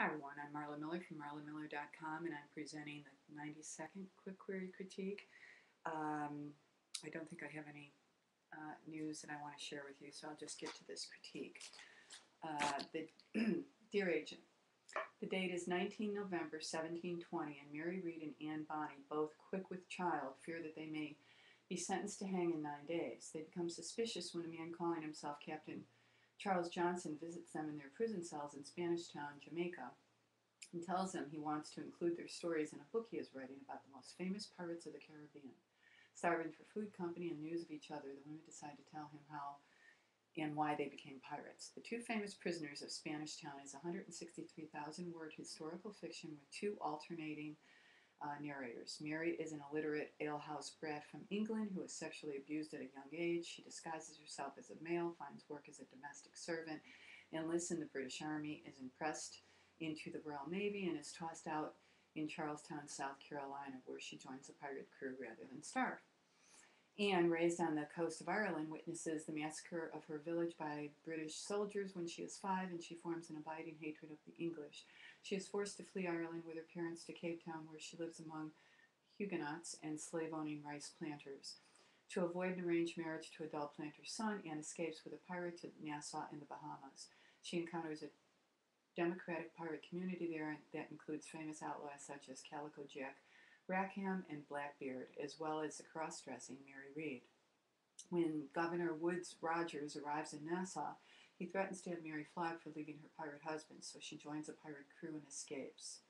Hi everyone, I'm Marla Miller from marlamiller.com, and I'm presenting the 90-second quick query critique. I don't think I have any news that I want to share with you, so I'll just get to this critique. Dear Agent, the date is 19 November 1720, and Mary Read and Anne Bonny, both quick with child, fear that they may be sentenced to hang in 9 days. They become suspicious when a man calling himself Captain Charles Johnson visits them in their prison cells in Spanish Town, Jamaica, and tells them he wants to include their stories in a book he is writing about the most famous pirates of the Caribbean. Starving for food, company, and news of each other, the women decide to tell him how and why they became pirates. The Two Famous Prisoners of Spanish Town is a 163,000-word historical fiction with two alternating narrators. Mary is an illiterate alehouse brat from England who was sexually abused at a young age. She disguises herself as a male, finds work as a domestic servant, enlists in the British Army, is impressed into the Royal Navy, and is tossed out in Charlestown, South Carolina, where she joins a pirate crew rather than starve. Anne, raised on the coast of Ireland, witnesses the massacre of her village by British soldiers when she is 5, and she forms an abiding hatred of the English. She is forced to flee Ireland with her parents to Cape Town, where she lives among Huguenots and slave-owning rice planters. To avoid an arranged marriage to a dull planter's son, Anne escapes with a pirate to Nassau in the Bahamas. She encounters a democratic pirate community there that includes famous outlaws such as Calico Jack Rackham and Blackbeard, as well as the cross-dressing Mary Read. When Governor Woodes Rogers arrives in Nassau, he threatens to have Mary flogged for leaving her pirate husband, so she joins a pirate crew and escapes.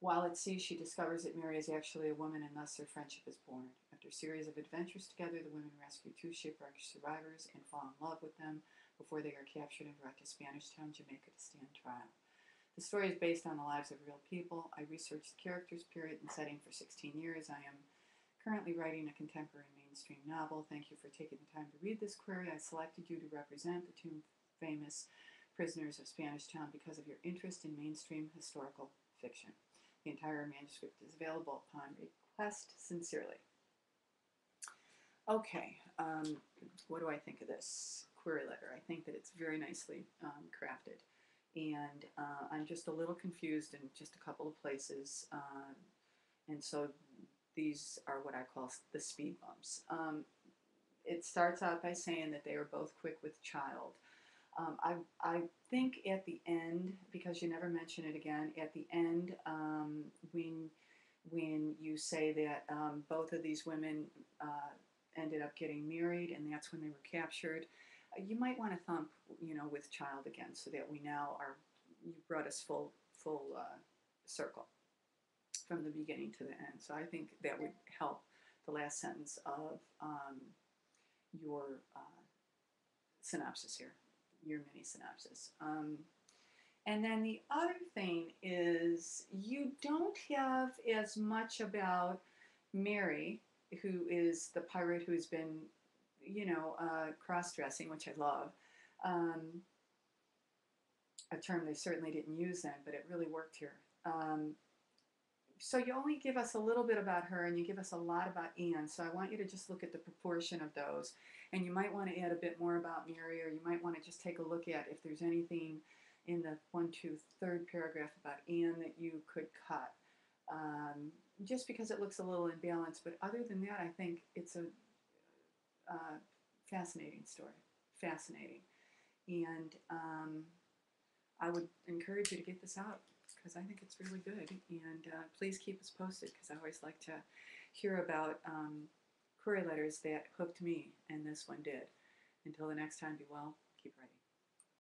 While at sea, she discovers that Mary is actually a woman, and thus their friendship is born. After a series of adventures together, the women rescue two shipwrecked survivors and fall in love with them before they are captured and brought to Spanish Town, Jamaica to stand trial. The story is based on the lives of real people. I researched the characters, period, and setting for 16 years. I am currently writing a contemporary mainstream novel. Thank you for taking the time to read this query. I selected you to represent the Two Famous Prisoners of Spanish Town because of your interest in mainstream historical fiction. The entire manuscript is available upon request. Sincerely. Okay, what do I think of this query letter? I think that it's very nicely crafted. And I'm just a little confused in just a couple of places. And so these are what I call the speed bumps. It starts out by saying that they are both quick with child. I think at the end, because you never mention it again, at the end, when you say that both of these women ended up getting married, and that's when they were captured, you might want to thump, with child again, so that we now you brought us full circle from the beginning to the end. So I think that would help the last sentence of your synopsis here, your mini synopsis. And then the other thing is you don't have as much about Mary, who is the pirate who's been, cross-dressing, which I love. A term they certainly didn't use then, but it really worked here. So you only give us a little bit about her, and you give us a lot about Anne, so I want you to just look at the proportion of those. And you might want to add a bit more about Mary, or you might want to just take a look at if there's anything in the 1, 2, 3rd paragraph about Anne that you could cut. Just because it looks a little imbalanced, but other than that, I think it's a fascinating story. Fascinating. And I would encourage you to get this out, because I think it's really good. And please keep us posted, because I always like to hear about query letters that hooked me, and this one did. Until the next time, be well, keep writing.